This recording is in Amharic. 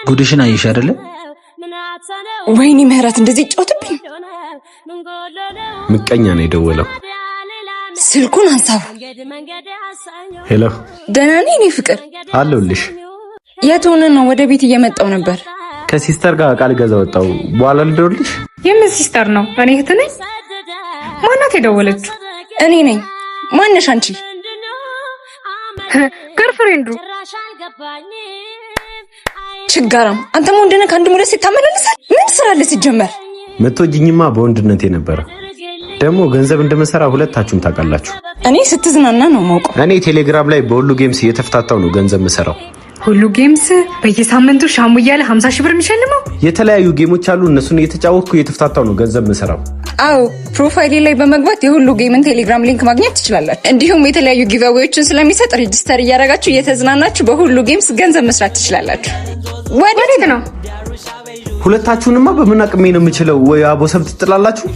ጉድሽን አየሽ አይደለ? ወይኔ ምህረት እንደዚህ ጫውትብኝ። ምቀኛ ነው የደወለው። ስልኩን አንሳው። ሄሎ ደህና ነኝ እኔ ፍቅር አለሁልሽ። የት ሆነ ነው? ወደ ቤት እየመጣው ነበር። ከሲስተር ጋር ቃል ገዛ ወጣው። በኋላ ልደውልሽ። የምን ሲስተር ነው? እኔ እህት ነኝ። ማናት የደወለችው? እኔ ነኝ። ማነሽ አንቺ? ገርፍሬንዱ ችጋራም አንተም ወንድነህ ከአንድ ሙለ ሲታመላለሳል። ምን ስራ አለ ሲጀመር? መቶጅኝማ በወንድነት የነበረ ደግሞ ገንዘብ እንደመሰራ ሁለታችሁም ታውቃላችሁ። እኔ ስትዝናና ነው ማውቀው። እኔ ቴሌግራም ላይ በሁሉ ጌምስ እየተፍታታው ነው ገንዘብ መሰራው። ሁሉ ጌምስ በየሳምንቱ ሻሙ እያለ 50 ሺህ ብር የሚሸልመው? የተለያዩ ጌሞች አሉ። እነሱን እየተጫወትኩ እየተፍታታው ነው ገንዘብ መሰራው። አዎ ፕሮፋይሌ ላይ በመግባት የሁሉ ጌምን ቴሌግራም ሊንክ ማግኘት ትችላላችሁ። እንዲሁም የተለያዩ ጊቫዌዎችን ስለሚሰጥ ሬጂስተር እያደረጋችሁ እየተዝናናችሁ በሁሉ ጌምስ ገንዘብ መስራት ትችላላችሁ። ወዴት ነው? ሁለታችሁንማ በምን አቅሜ ነው የምችለው? ወይ አቦሰብ ትጥላላችሁ?